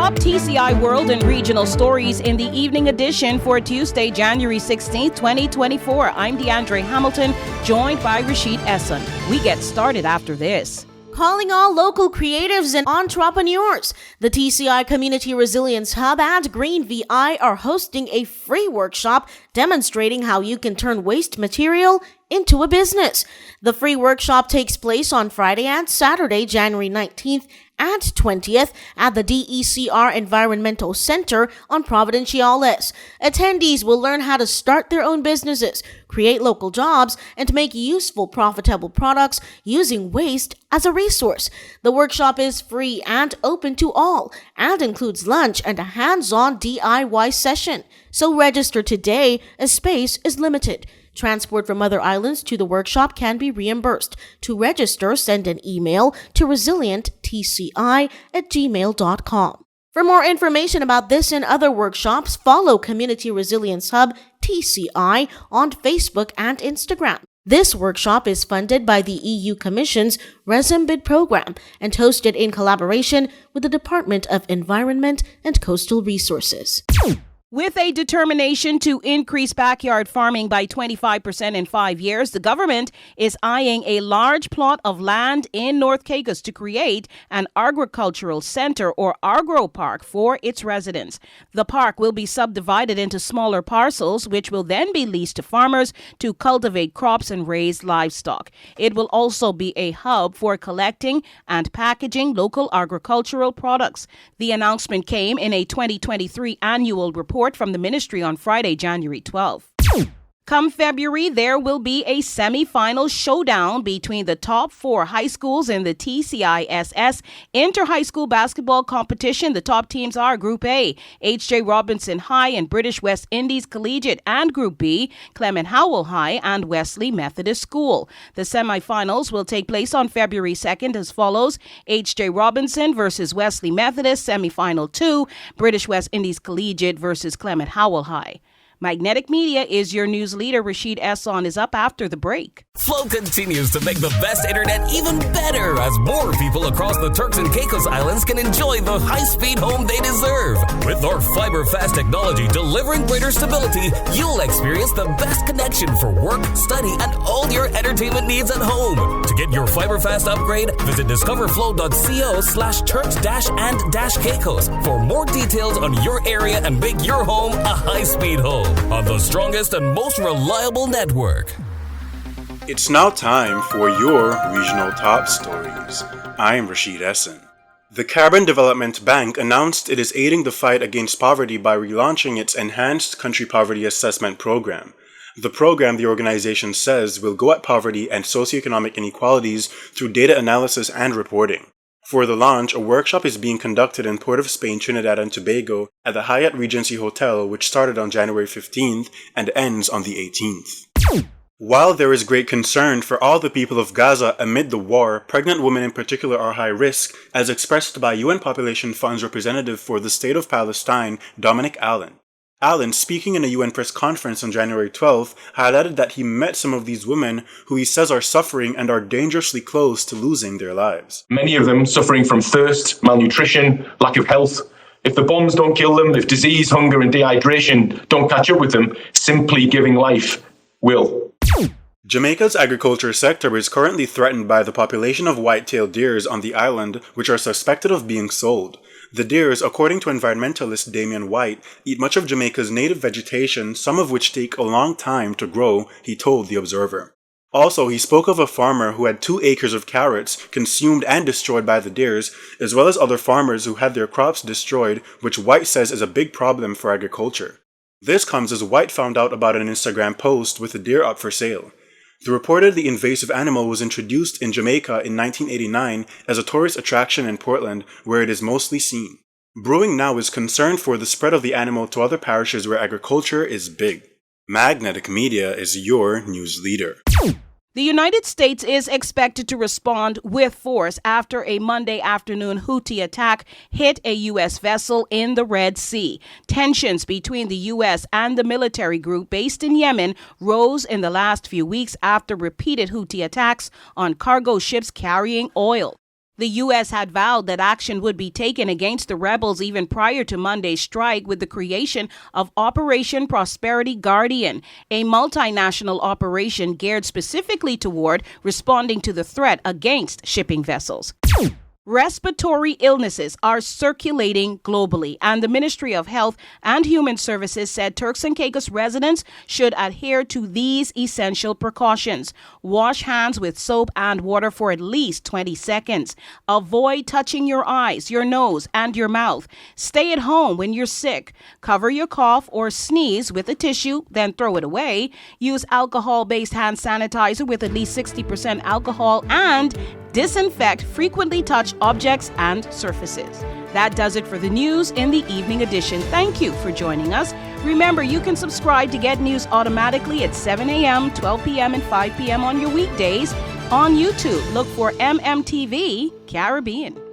top TCI world and regional stories in the evening edition for Tuesday, January 16th, 2024. I'm DeAndre Hamilton, joined by Rashid Esson. We get started after this. Calling all local creatives and entrepreneurs. The TCI Community Resilience Hub and Green VI are hosting a free workshop demonstrating how you can turn waste material into a business. The free workshop takes place on Friday and Saturday, January 19th and 20th at the DECR Environmental Center on Providenciales. Attendees will learn how to start their own businesses, create local jobs, and make useful, profitable products using waste as a resource. The workshop is free and open to all and includes lunch and a hands-on DIY session. So register today as space is limited. Transport from other islands to the workshop can be reimbursed. To register, send an email to resilienttci@gmail.com. For more information about this and other workshops, follow Community Resilience Hub TCI on Facebook and Instagram. This workshop is funded by the EU Commission's RESIMBID program and hosted in collaboration with the Department of Environment and Coastal Resources. With a determination to increase backyard farming by 25% in 5 years, the government is eyeing a large plot of land in North Caicos to create an agricultural center or AgroPark for its residents. The park will be subdivided into smaller parcels, which will then be leased to farmers to cultivate crops and raise livestock. It will also be a hub for collecting and packaging local agricultural products. The announcement came in a 2023 annual report from the ministry on Friday, January 12th. Come February, there will be a semi-final showdown between the top 4 high schools in the TCISS Inter-High School Basketball Competition. The top teams are Group A, H.J. Robinson High and British West Indies Collegiate, and Group B, Clement Howell High and Wesley Methodist School. The semi-finals will take place on February 2nd as follows: H.J. Robinson versus Wesley Methodist, semi-final 2, British West Indies Collegiate versus Clement Howell High. Magnetic Media is your news leader. Rashid Esson is up after the break. Flow continues to make the best internet even better as more people across the Turks and Caicos Islands can enjoy the high-speed home they deserve. With our fiber-fast technology delivering greater stability, you'll experience the best connection for work, study, and all your entertainment needs at home. To get your fiber-fast upgrade, visit discoverflow.co/Turks-and-Caicos for more details on your area and make your home a high-speed home on the strongest and most reliable network. It's now time for your regional top stories. I'm Rashid Esson. The Carbon Development Bank announced it is aiding the fight against poverty by relaunching its Enhanced Country Poverty Assessment Program. The program, the organization says, will go at poverty and socioeconomic inequalities through data analysis and reporting. For the launch, a workshop is being conducted in Port of Spain, Trinidad and Tobago at the Hyatt Regency Hotel, which started on January 15th and ends on the 18th. While there is great concern for all the people of Gaza amid the war, pregnant women in particular are high risk, as expressed by UN Population Fund's representative for the State of Palestine, Dominic Allen. Allen, speaking in a UN press conference on January 12th, highlighted that he met some of these women who he says are suffering and are dangerously close to losing their lives. Many of them suffering from thirst, malnutrition, lack of health. If the bombs don't kill them, if disease, hunger and dehydration don't catch up with them, simply giving life will. Jamaica's agriculture sector is currently threatened by the population of white-tailed deers on the island, which are suspected of being sold. The deers, according to environmentalist Damian White, eat much of Jamaica's native vegetation, some of which take a long time to grow, he told The Observer. Also, he spoke of a farmer who had 2 acres of carrots consumed and destroyed by the deers, as well as other farmers who had their crops destroyed, which White says is a big problem for agriculture. This comes as White found out about an Instagram post with a deer up for sale. The reported the invasive animal was introduced in Jamaica in 1989 as a tourist attraction in Portland, where it is mostly seen. Brewing now is concerned for the spread of the animal to other parishes where agriculture is big. Magnetic Media is your news leader. The United States is expected to respond with force after a Monday afternoon Houthi attack hit a U.S. vessel in the Red Sea. Tensions between the U.S. and the military group based in Yemen rose in the last few weeks after repeated Houthi attacks on cargo ships carrying oil. The U.S. had vowed that action would be taken against the rebels even prior to Monday's strike with the creation of Operation Prosperity Guardian, a multinational operation geared specifically toward responding to the threat against shipping vessels. Respiratory illnesses are circulating globally, and the Ministry of Health and Human Services said Turks and Caicos residents should adhere to these essential precautions. Wash hands with soap and water for at least 20 seconds. Avoid touching your eyes, your nose, and your mouth. Stay at home when you're sick. Cover your cough or sneeze with a tissue, then throw it away. Use alcohol-based hand sanitizer with at least 60% alcohol, and disinfect frequently touched objects and surfaces. That does it for the news in the evening edition. Thank you for joining us. Remember, you can subscribe to get news automatically at 7 a.m., 12 p.m., and 5 p.m. on your weekdays. On YouTube, look for MMTV Caribbean.